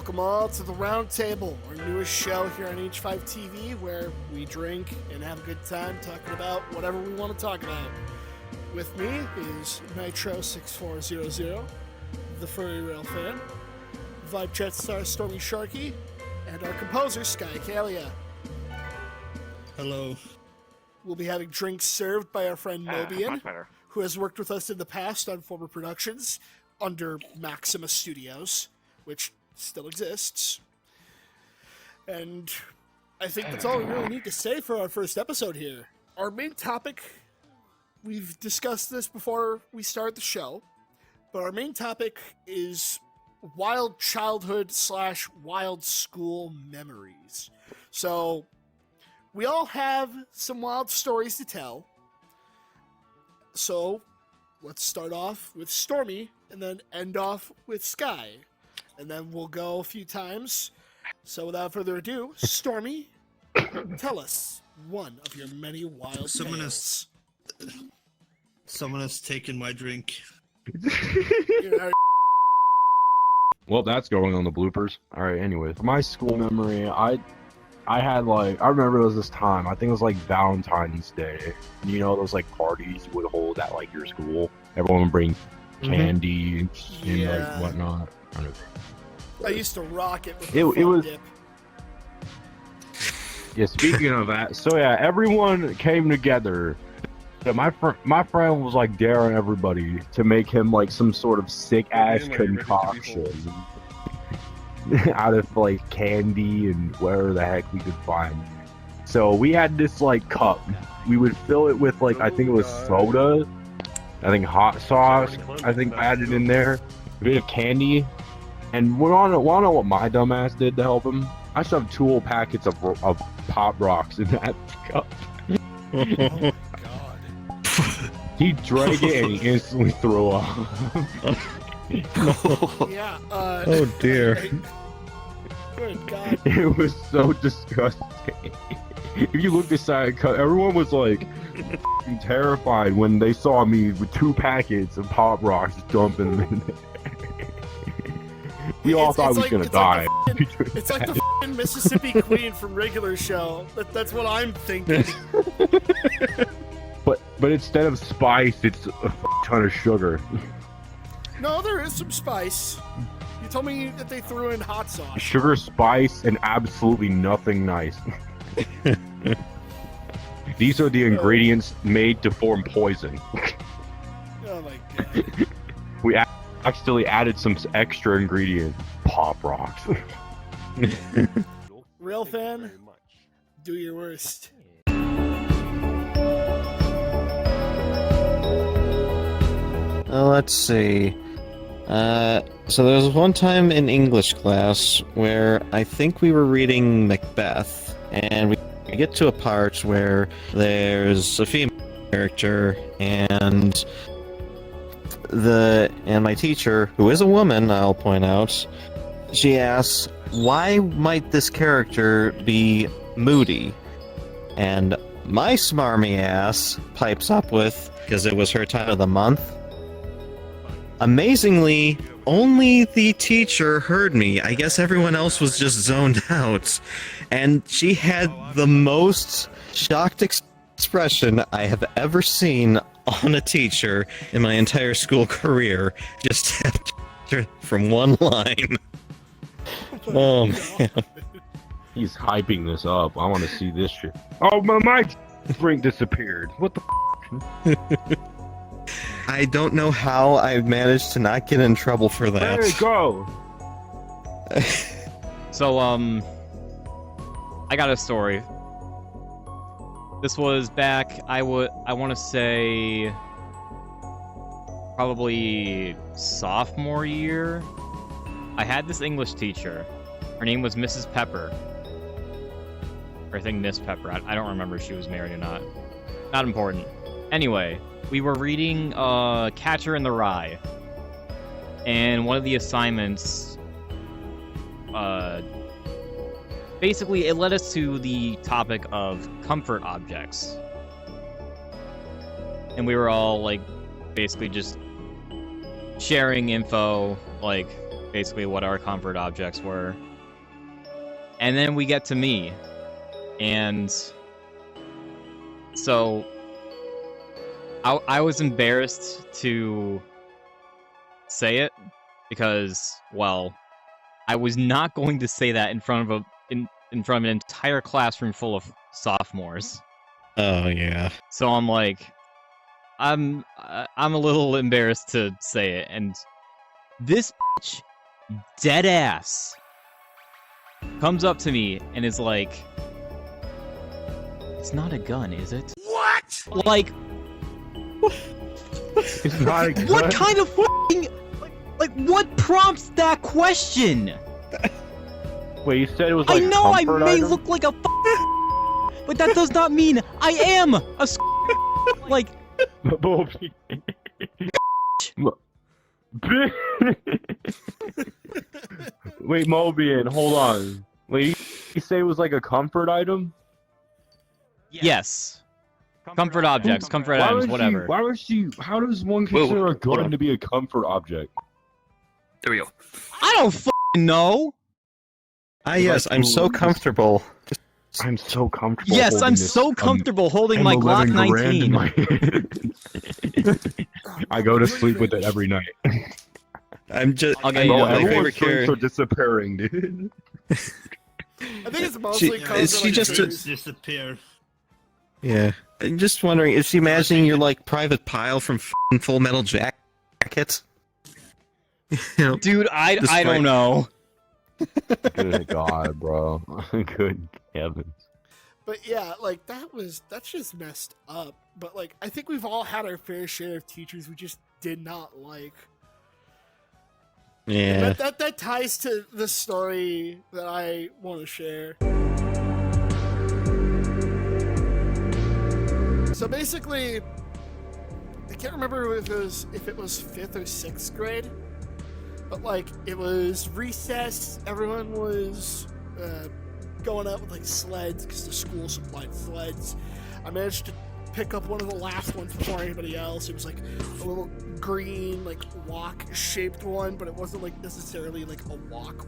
Welcome all to the Roundtable, our newest show here on H5 TV, where we drink and have a good time talking about whatever we want to talk about. With me is Nitro6400, the Furry Rail fan, Vibechat star Stormy Sharky, and our composer Sky Kalia. Hello. We'll be having drinks served by our friend Mobian, who has worked with us in the past on former productions under Maxima Studios, which still exists. And I think that's all we really need to say for our first episode here. Our main topic, we've discussed this before we start the show, but our main topic is wild childhood / wild school memories. So we all have some wild stories to tell. So let's start off with Stormy and then end off with Sky. And then we'll go a few times. So without further ado, Stormy, tell us one of your many wild tales. Someone has taken my drink. Well, that's going on the bloopers. All right, anyway. For my school memory, I remember it was this time, I think it was like Valentine's Day. You know, those like parties you would hold at like your school. Everyone would bring candy and like whatnot. I used to rock it with it was dip. Yeah, speaking of that, so yeah, everyone came together. Yeah, my friend was like daring everybody to make him like some sort of sick ass concoction out of like candy and whatever the heck we could find. So we had this like cup. We would fill it with like, I think it was soda, I think hot sauce, I think added in there, a bit of candy. And wanna know what my dumbass did to help him? I shoved 2 whole packets of Pop Rocks in that cup. Oh my god. He drank it and he instantly threw up. Yeah, Oh dear. Good god. It was so disgusting. If you look inside, everyone was like terrified when they saw me with 2 packets of Pop Rocks dumping them in there. We all thought we was gonna die. It's like the f***ing Mississippi Queen from Regular Show. That's what I'm thinking. But instead of spice, it's a ton of sugar. No, there is some spice. You told me that they threw in hot sauce. Sugar, spice, and absolutely nothing nice. These are the ingredients made to form poison. Oh my god. We actually added some extra ingredient, Pop Rocks. Real fan, do your worst. Let's see. So there was one time in English class where I think we were reading Macbeth, and we get to a part where there's a female character, and my teacher, who is a woman, I'll point out, she asks, why might this character be moody? And my smarmy ass pipes up with, because it was her time of the month. Amazingly, only the teacher heard me. I guess everyone else was just zoned out. And she had the most shocked expression I have ever seen on a teacher in my entire school career, just after from one line. Oh man. He's hyping this up. I want to see this shit. Oh, my drink disappeared. What the f***? I don't know how I managed to not get in trouble for that. There you go. So, I got a story. This was back, I want to say, probably sophomore year. I had this English teacher. Her name was Mrs. Pepper. Or I think Miss Pepper. I don't remember if she was married or not. Not important. Anyway, we were reading Catcher in the Rye. And one of the assignments, basically it led us to the topic of comfort objects. And we were all like basically just sharing info, like basically what our comfort objects were. And then we get to me. And so I was embarrassed to say it because, well, I was not going to say that in front of in front of an entire classroom full of sophomores. Oh yeah. So I'm like, I'm a little embarrassed to say it, and this bitch, dead ass, comes up to me and is like, "It's not a gun, is it?" What? Like, It's not a what gun. kind of f***ing, like, what prompts that question? Wait, you said it was like I know I comfort may item? look like a but that does not mean I am a like. Bobby. Wait, Mobian, hold on. Wait, you say it was like a comfort item? Yes. Comfort objects, comfort Why items, would whatever. Why was she? How does one consider a hold gun on. to be a comfort object? There we go. I don't f***ing know. Ah, yes, I'm so comfortable. I'm so comfortable. Yes, holding I'm this, so comfortable holding my Glock M11 Garand in 19. my hand. I go to sleep with it every night. I'm just. Okay, I'm you Bro, know, my everyone's favorite drinks character. are disappearing, dude. I think it's mostly She- because is of, she like, just trees. disappear. Yeah. I'm just wondering, is she imagining you're like Private Pile from f***ing Full Metal Jacket? You know, Dude, I Despite- don't know. Good God, bro. Good heavens. But yeah, like that's just messed up. But like I think we've all had our fair share of teachers we just did not like. yeah. That ties to the story that I want to share. So basically, I can't remember if it was 5th or 6th grade, but like it was recess. Everyone was going out with like sleds because the school supplied sleds. I managed to pick up one of the last ones before anybody else. It was like a little green, like walk shaped one, but it wasn't like necessarily like a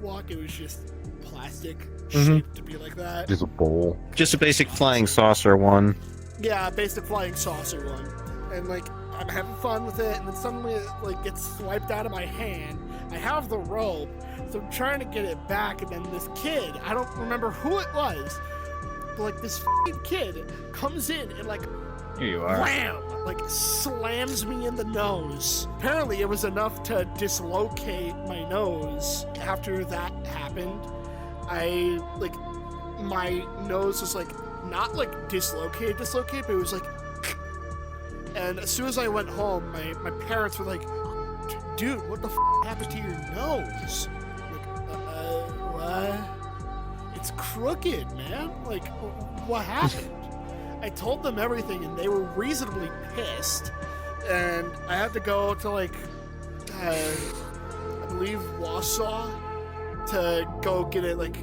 walk. It was just plastic shaped to be like that. Just a bowl. Just a basic flying saucer one. Yeah, basic flying saucer one. And like I'm having fun with it, and then suddenly it like gets swiped out of my hand. I have the rope, so I'm trying to get it back, and then this kid, I don't remember who it was, but like this f***ing kid comes in and like Here you are. wham! Like slams me in the nose. Apparently it was enough to dislocate my nose. After that happened, I like my nose was like not like dislocated, but it was like and as soon as I went home, my parents were like, "Dude, what the f*** happened to your nose?" I'm like, what? It's crooked, man. Like, what happened? I told them everything, and they were reasonably pissed. And I had to go to like, I believe Wausau to go get it like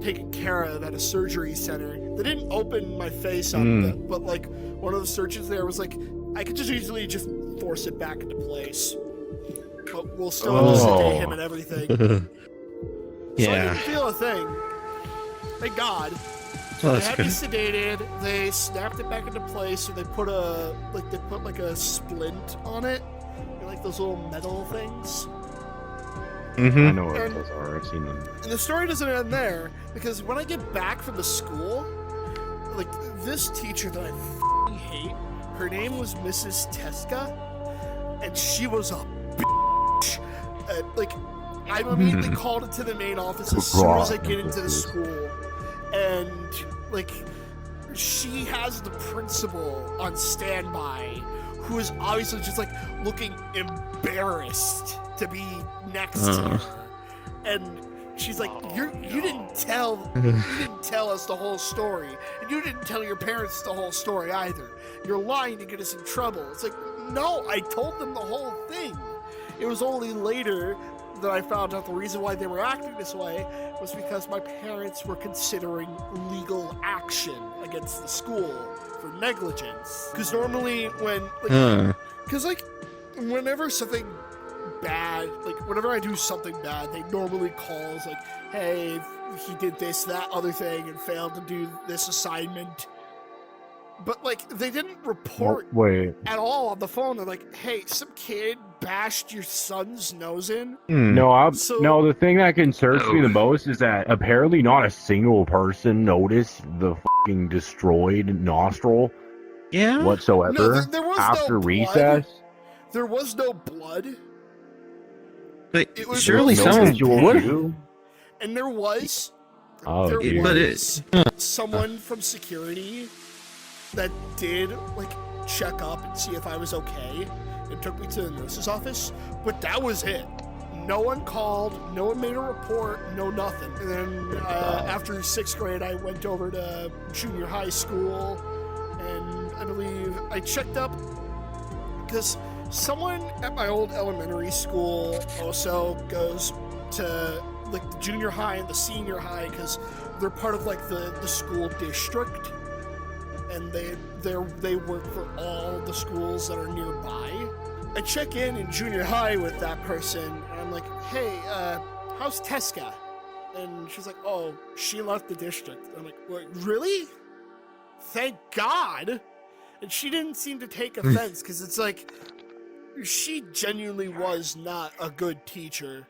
taken care of at a surgery center. They didn't open my face up, but like one of the surgeons there was like, I could just easily just force it back into place. But we'll still have to sedate him and everything. So I Yeah. didn't feel a thing. Thank God. Well, They that's had me good. sedated. They snapped it back into place, so they put a splint on it, like those little metal things. I Mm-hmm. know what And- those are. I've seen them. And the story doesn't end there, because when I get back from the school, like this teacher that I f***ing hate, her name was Mrs. Teska, and she was a bitch. Like, I immediately called it to the main office as soon as I get into the school, and like, she has the principal on standby, who is obviously just like looking embarrassed to be next to her, and she's like, you didn't tell us the whole story, and you didn't tell your parents the whole story either. You're lying to get us in trouble. It's like, no, I told them the whole thing. It was only later that I found out the reason why they were acting this way was because my parents were considering legal action against the school for negligence. Because normally when, like, because like whenever something bad, like whenever I do something bad, they normally call us like, hey, he did this, that other thing, and failed to do this assignment. But like they didn't report at all on the phone. They're like, hey, some kid bashed your son's nose in. No, the thing that concerns me the most is that apparently not a single person noticed the fucking destroyed nostril whatsoever no, there was after no recess. There was no blood. But it was surely no someone would. And there was But someone from security that did like check up and see if I was okay and took me to the nurse's office, but that was it. No one called, no one made a report, no nothing. And then after 6th grade, I went over to junior high school, and I believe I checked up because someone at my old elementary school also goes to like the junior high and the senior high because they're part of like the school district, and they work for all the schools that are nearby. I check in junior high with that person, and I'm like, hey, how's Teska? And she's like, oh, she left the district. I'm like, what, really? Thank God. And she didn't seem to take offense, because it's like, she genuinely was not a good teacher.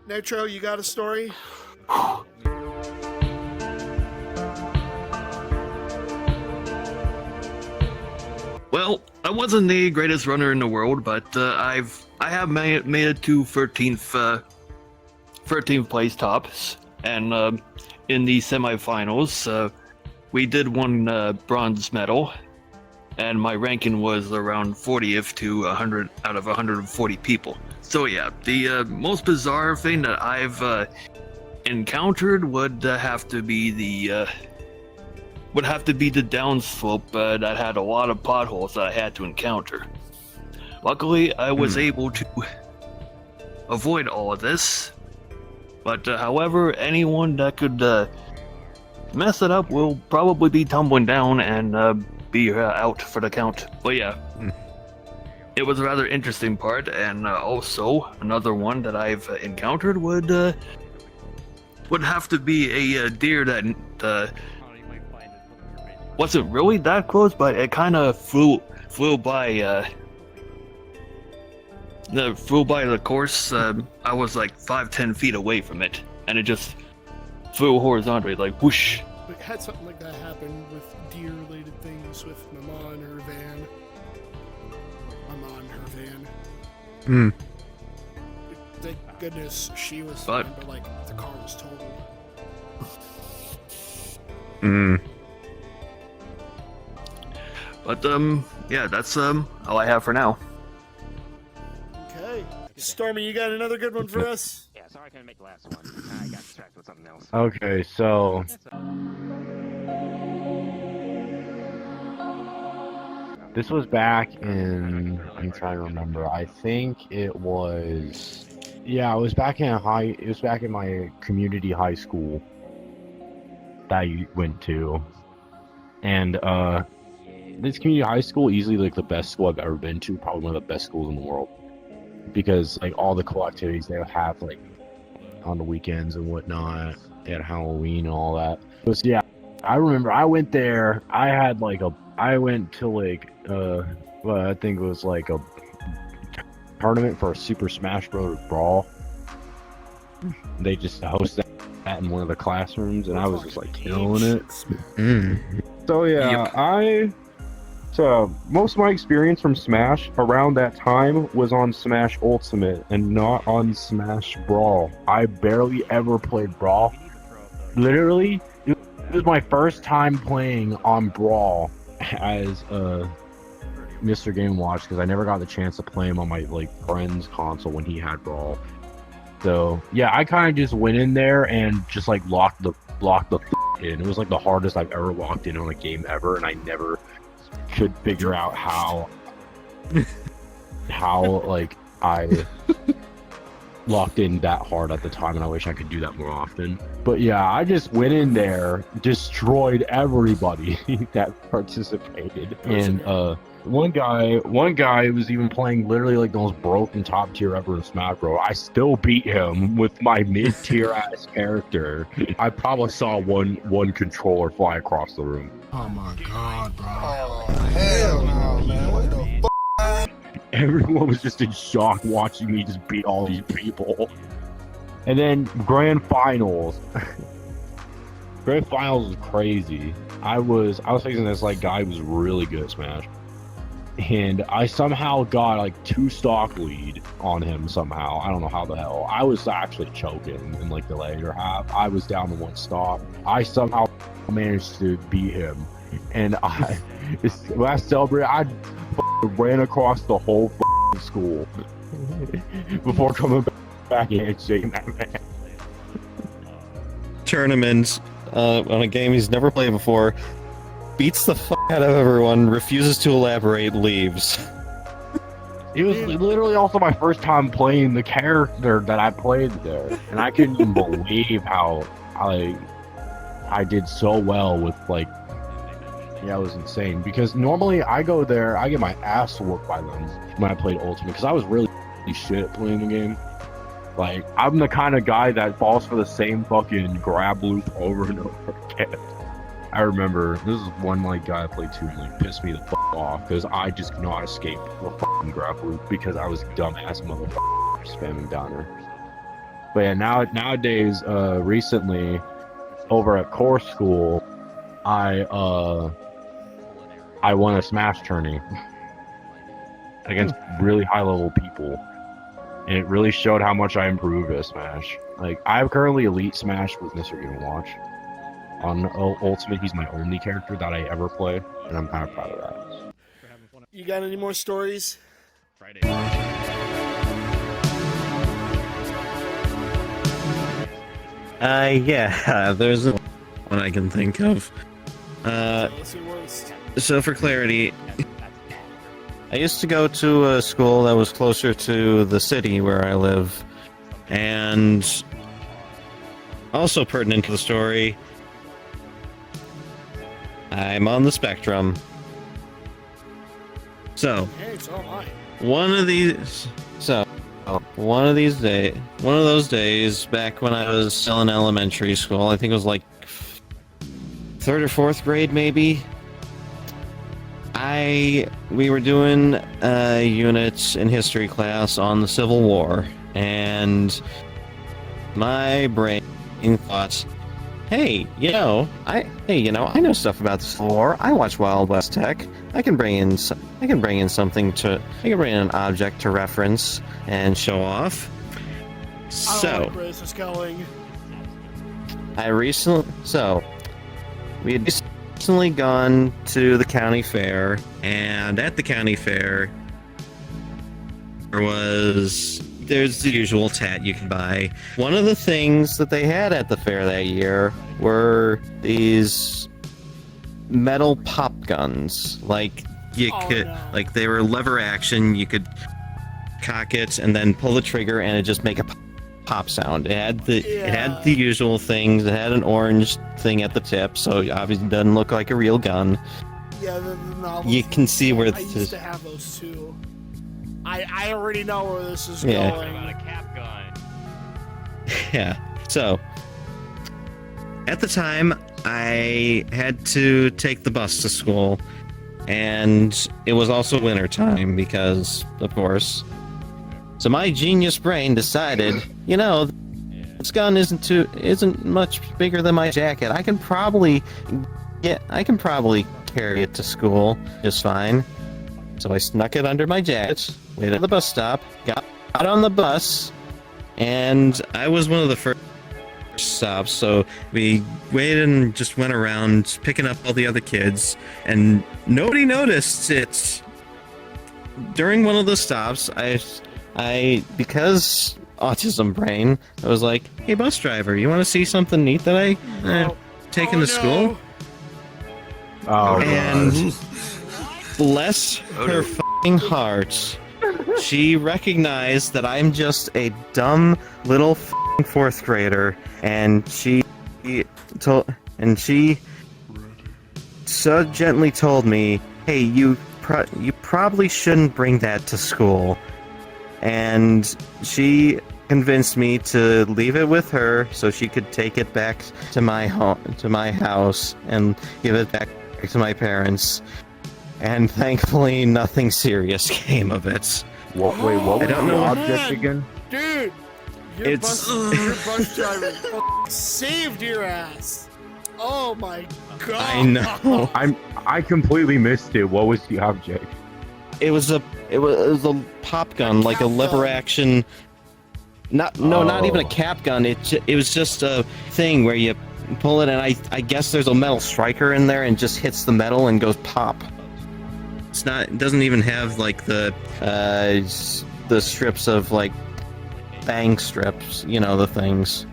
Nitro, you got a story? Well, I wasn't the greatest runner in the world, but I have made it to 13th place tops, and in the semifinals, we did one bronze medal, and my ranking was around 40th to 100 out of 140 people. So yeah, the most bizarre thing that I've encountered would have to be the downslope that had a lot of potholes that I had to encounter. Luckily, I was able to avoid all of this, but however, anyone that could mess it up will probably be tumbling down and be out for the count. But yeah, it was a rather interesting part, and also another one that I've encountered would have to be a deer that wasn't really that close, but it kind of flew by the course. I was like 5-10 feet away from it, and it just flew horizontally, like whoosh. We had something like that happen with deer-related things with Mama and her van. Thank goodness she was fine, but like the car was totaled. But yeah, that's all I have for now. Okay, Stormy, you got another good one for us? Yeah, sorry I couldn't make the last one. I got distracted with something else. Okay, so this was back in, I'm trying to remember, I think it was back in my community high school that I went to. And this community high school, easily like the best school I've ever been to, probably one of the best schools in the world, because like all the cool activities they have like on the weekends and whatnot, at Halloween and all that. So yeah, I remember I went there. I went to like I think it was like a tournament for a Super Smash Bros. Brawl. They just hosted that in one of the classrooms, and I was just like killing it. So yeah, So most of my experience from Smash around that time was on Smash Ultimate and not on Smash Brawl. I barely ever played Brawl. Literally, it was my first time playing on Brawl as Mr. Game Watch, because I never got the chance to play him on my like friend's console when he had Brawl. So yeah, I kind of just went in there and just like locked the in. It was like the hardest I've ever locked in on a game ever, and I never could figure out how like I locked in that hard at the time, and I wish I could do that more often. But yeah, I just went in there, destroyed everybody that participated, and one guy was even playing literally like the most broken top tier ever in Smash Bros. I still beat him with my mid tier ass character. I probably saw one controller fly across the room. Oh my god, bro. Oh, hell no, man. What the fuck? Everyone was just in shock watching me just beat all these people. And then grand finals. Grand finals was crazy. I was facing this like guy who was really good at Smash. And I somehow got like 2 stock lead on him somehow. I don't know how the hell. I was actually choking in like the later half. I was down to 1 stock. I somehow managed to beat him. And when I celebrated, I ran across the whole school before coming back and shaking that man. Tournaments on a game he's never played before, beats the fuck out of everyone, refuses to elaborate, leaves. It was literally also my first time playing the character that I played there, and I couldn't even believe how I did so well with like. Yeah, it was insane, because normally I go there, I get my ass whooped by them when I played Ultimate, because I was really shit at playing the game. Like, I'm the kind of guy that falls for the same fucking grab loop over and over again. I remember, this is one like guy I played too, and like pissed me the fuck off, because I just could not escape the fucking grab loop, because I was dumbass motherfucker spamming downer. But yeah, nowadays, recently, over at core school, I won a Smash tourney against really high level people, and it really showed how much I improved at Smash. Like, I'm currently Elite Smash with Mr. Game & Watch. On Ultimate, he's my only character that I ever play, and I'm kind of proud of that. You got any more stories? Friday. Yeah, there's one I can think of. What's your worst? So for clarity, I used to go to a school that was closer to the city where I live, and also pertinent to the story, I'm on the spectrum. So, Hey, so am I. one of those days, back when I was still in elementary school, I think it was like 3rd or 4th grade maybe, we were doing units in history class on the Civil War, and my brain thought, hey, I know stuff about the Civil War. I watch Wild West Tech. I can bring in an object to reference and show off. I don't know where this is going. We had recently gone to the county fair, and at the county fair there's the usual tat you can buy. One of the things that they had at the fair that year were these metal pop guns. Like like they were lever action. You could cock it and then pull the trigger, and it just make a pop sound. It had the usual things. It had an orange thing at the tip, so it obviously doesn't look like a real gun. Yeah, the novels. You can see where I used to have those too. I already know where this is going. About a cap gun. Yeah. So, at the time, I had to take the bus to school, and it was also winter time because, of course. So my genius brain decided, this gun isn't much bigger than my jacket. I can probably carry it to school just fine. So I snuck it under my jacket, waited at the bus stop, got on the bus, and I was one of the first stops, so we waited and just went around picking up all the other kids, and nobody noticed it. During one of the stops, I because autism brain, I was like, hey bus driver, you want to see something neat that I taken to school? Oh, and bless her f***ing heart, she recognized that I'm just a dumb little fourth grader, and she so gently told me, "Hey, you probably shouldn't bring that to school." And she convinced me to leave it with her so she could take it back to my house, and give it back to my parents. And thankfully, nothing serious came of it. What was don't the know. object again? Dude, your bus driver saved your ass. Oh my god. I know. I completely missed it. What was the object? It was a pop gun, like a lever action. Not even a cap gun. It was just a thing where you pull it, and I guess there's a metal striker in there, and just hits the metal and goes pop. It doesn't even have like the strips of like bang strips, the things.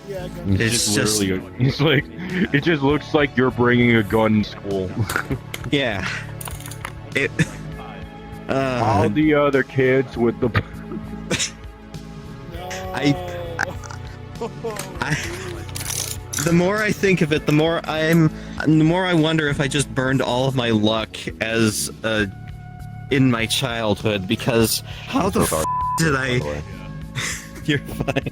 Yeah, It's just it just looks like you're bringing a gun to school. yeah. All the other kids with the. The more I think of it, the more I wonder if I just burned all of my luck as in my childhood, because how the did I? You're fine.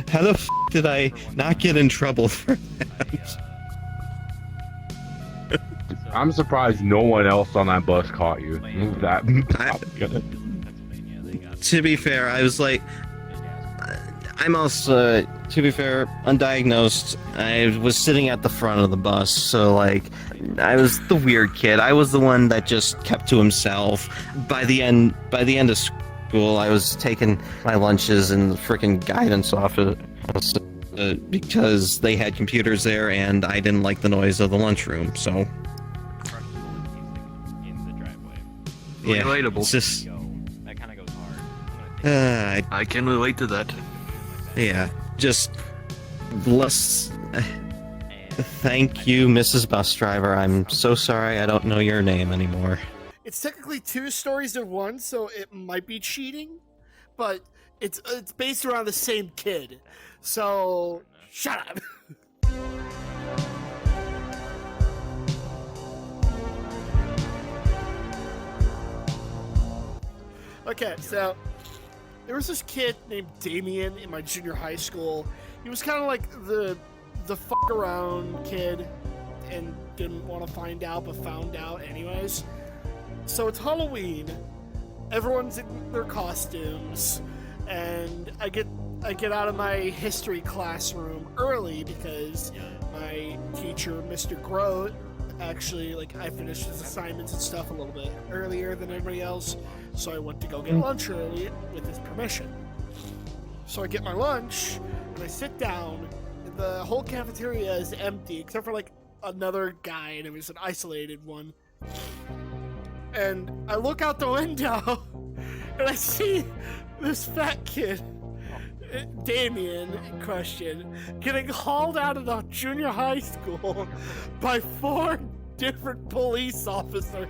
How the did I not get in trouble for that? I'm surprised no one else on that bus caught you. To be fair, I was like, I'm also, to be fair, undiagnosed. I was sitting at the front of the bus, so like, I was the weird kid. I was the one that just kept to himself. By the end of school, I was taking my lunches in the freaking guidance office because they had computers there, and I didn't like the noise of the lunchroom. So, yeah, Relatable. it's just, That kind of goes hard. I can relate to that. yeah, just less. Thank you, Mrs. Bus Driver. I'm so sorry I don't know your name anymore. It's technically 2 stories in one, so it might be cheating, but it's based around the same kid. So shut up. Okay, so there was this kid named Damien in my junior high school. He was kind of like the fuck around kid and didn't want to find out but found out anyways. So it's Halloween. Everyone's in their costumes, and I get out of my history classroom early because my teacher, Mr. Grote, actually, like, I finished his assignments and stuff a little bit earlier than everybody else, so I went to go get lunch early with his permission. So I get my lunch, and I sit down, and the whole cafeteria is empty, except for, like, another guy, and it was an isolated one. And I look out the window, and I see this fat kid, Damien in question, getting hauled out of the junior high school by 4 different police officers.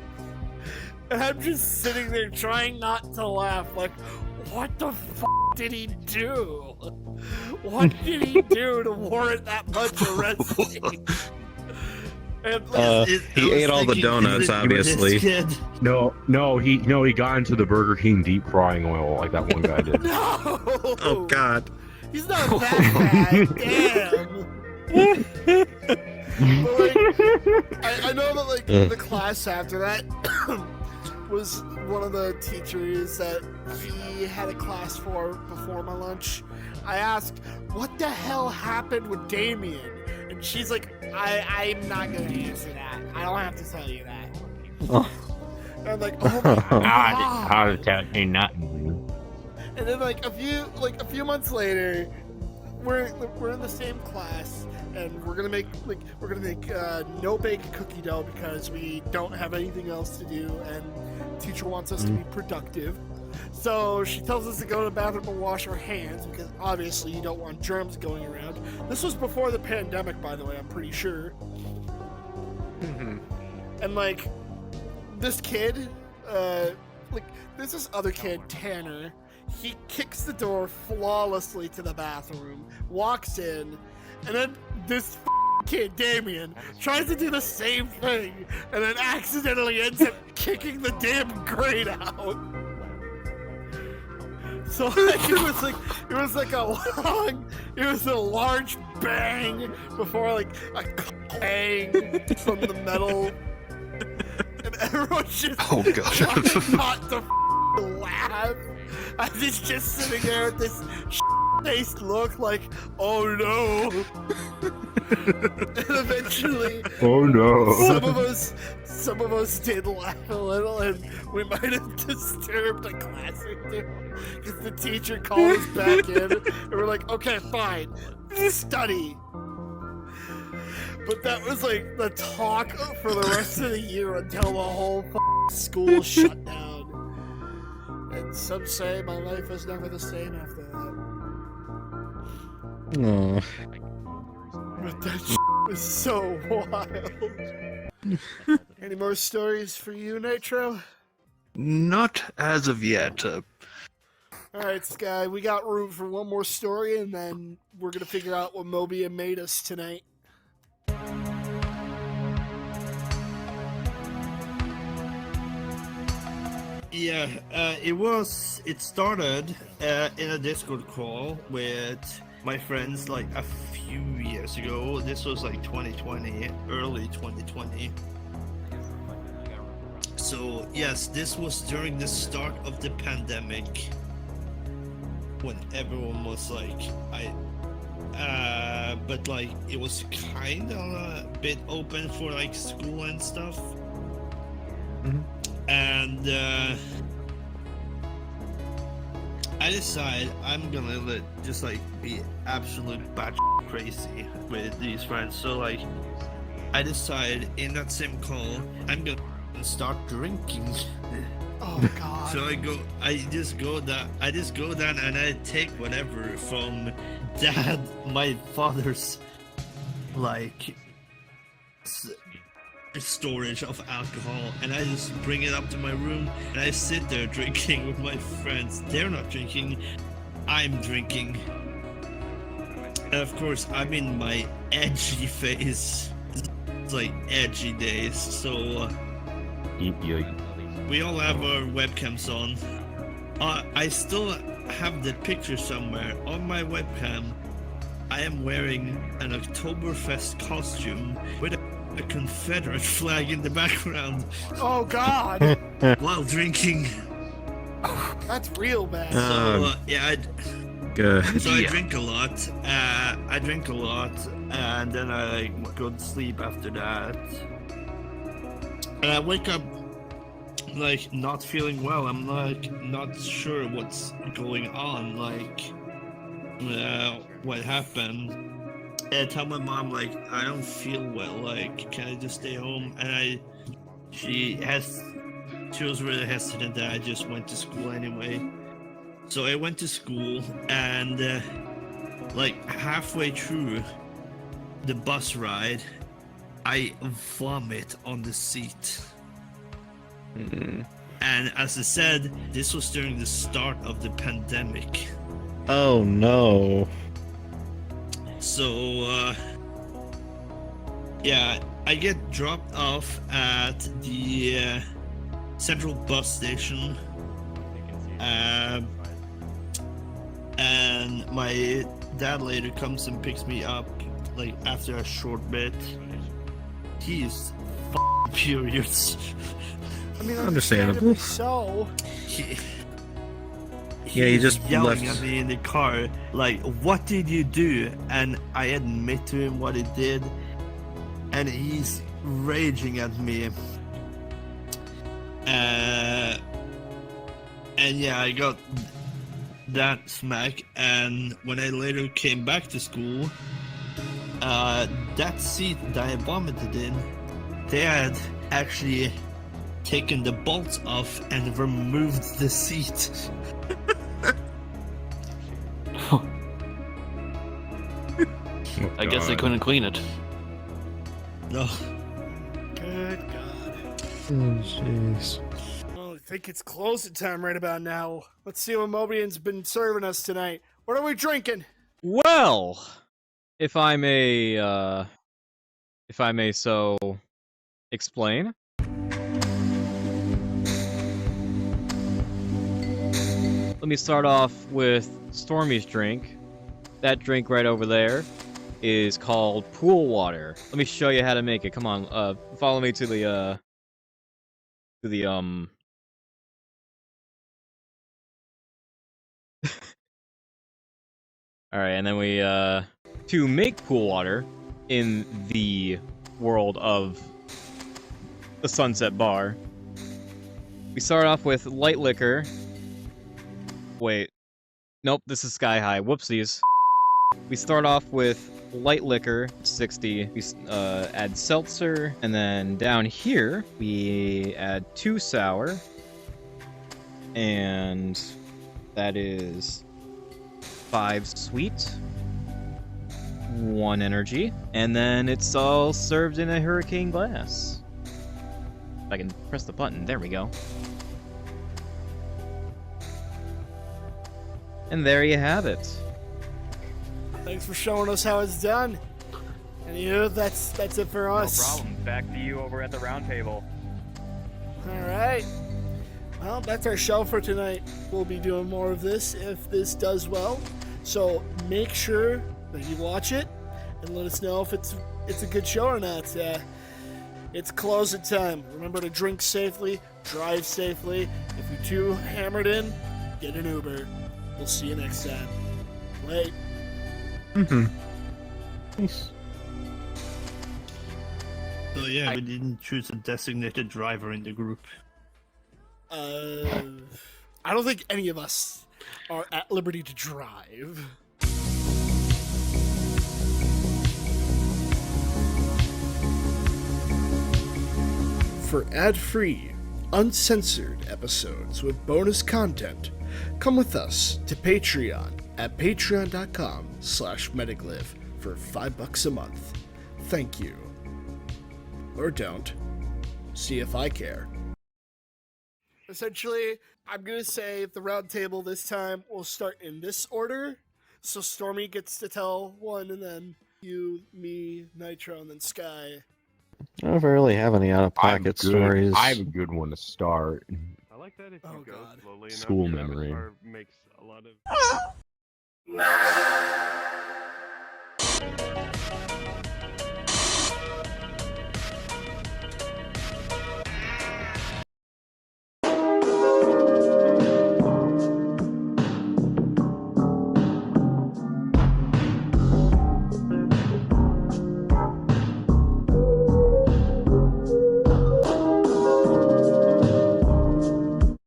And I'm just sitting there trying not to laugh, like, what the f*** did he do? What did he do to warrant that much arresting? And, he ate all the donuts, obviously. No, he got into the Burger King deep frying oil like that one guy did. No! Oh God. He's not that bad. Damn. But, like, I know that, like, the class after that was one of the teachers that he had a class for before my lunch. I asked, what the hell happened with Damien? And she's like, I'm not going to answer that. I don't have to tell you that. Oh. And I'm like, oh my god. I'll tell you nothing. And then like a few months later, we're in the same class, and we're gonna make no bake cookie dough because we don't have anything else to do, and teacher wants us to be productive. So she tells us to go to the bathroom and wash our hands because obviously you don't want germs going around. This was before the pandemic, by the way, I'm pretty sure. And like this kid, like, there's this other kid, Tanner. He kicks the door flawlessly to the bathroom, walks in, and then this kid, Damien, tries to do the same thing, and then accidentally ends up kicking the damn grate out. So like, it was like a large bang before like a clang from the metal, and everyone's just trying not to laugh as he's just sitting there with this faced look like, oh no. And eventually, oh no, some of us did laugh a little, and we might have disturbed a class or two because the teacher called us back in, and we're like, okay, fine, study. But that was like the talk for the rest of the year until the whole school shut down. And some say my life was never the same after that. Aww. But that was so wild. Any more stories for you, Nitro? Not as of yet. Alright, Sky, we got room for one more story, and then we're gonna figure out what Mobia made us tonight. Yeah, it started in a Discord call with my friends like a few years ago. This was like 2020, early 2020. So yes, this was during the start of the pandemic, when everyone was like, but like it was kind of a bit open for like school and stuff. And I decided I'm gonna just like be absolute batch crazy with these friends. So like I decided in that same call I'm gonna start drinking. Oh god. So I just go down and I take whatever from my father's like storage of alcohol, and I just bring it up to my room and I sit there drinking with my friends. They're not drinking, I'm drinking, and of course I'm in my edgy phase. It's like edgy days, so we all have our webcams on. I still have the picture somewhere on my webcam. I am wearing an Oktoberfest costume with a Confederate flag in the background. Oh god. While drinking. That's real bad. So yeah, Good. so I drink a lot. And then I go to sleep after that. And I wake up like not feeling well. I'm like not sure what's going on. Like, what happened? I tell my mom like I don't feel well. Like, can I just stay home? And she was really hesitant that I just went to school anyway. So I went to school, and like halfway through the bus ride, I vomit on the seat. And as I said, this was during the start of the pandemic. Oh no. So yeah, I get dropped off at the central bus station, and my dad later comes and picks me up like after a short bit. He's furious. I mean, Understandable. So. Yeah, he just yelling left. at me in the car, like, "What did you do?" And I admit to him what he did, and he's raging at me. And yeah, I got that smack. And when I later came back to school, that seat that I vomited in, they had actually taken the bolts off and removed the seat. I guess they couldn't clean it. No. Good God. Oh jeez. Well, think it's closing time right about now. Let's see what Mobian's been serving us tonight. What are we drinking? Well, if I may so explain. Let me start off with Stormy's drink. That drink right over there is called pool water. Let me show you how to make it. Come on, follow me to the Alright, and then we, to make pool water in the world of the Sunset Bar, we start off with light liquor. Wait. Nope, this is Sky High. Whoopsies. We start off with light liquor, 60. We add seltzer, and then down here, we add 2 sour. And that is 5 sweet, 1 energy, and then it's all served in a hurricane glass. If I can press the button, there we go. And there you have it. Thanks for showing us how it's done. And that's it for us. No problem. Back to you over at the Roundtable. Alright. Well, that's our show for tonight. We'll be doing more of this if this does well. So make sure that you watch it and let us know if it's a good show or not. It's closing time. Remember to drink safely, drive safely. If you're too hammered in, get an Uber. We'll see you next time. Late. Nice. So yeah, we didn't choose a designated driver in the group. I don't think any of us are at liberty to drive. For ad-free, uncensored episodes with bonus content, come with us to Patreon at patreon.com/Metaglyph for $5 a month. Thank you. Or don't. See if I care. Essentially, I'm going to say the round table this time will start in this order. So Stormy gets to tell one, and then you, me, Nitro, and then Sky. I don't really have any out-of-pocket stories. I have a good one to start. I like that if you go slowly enough, School your memory. avatar makes a lot of...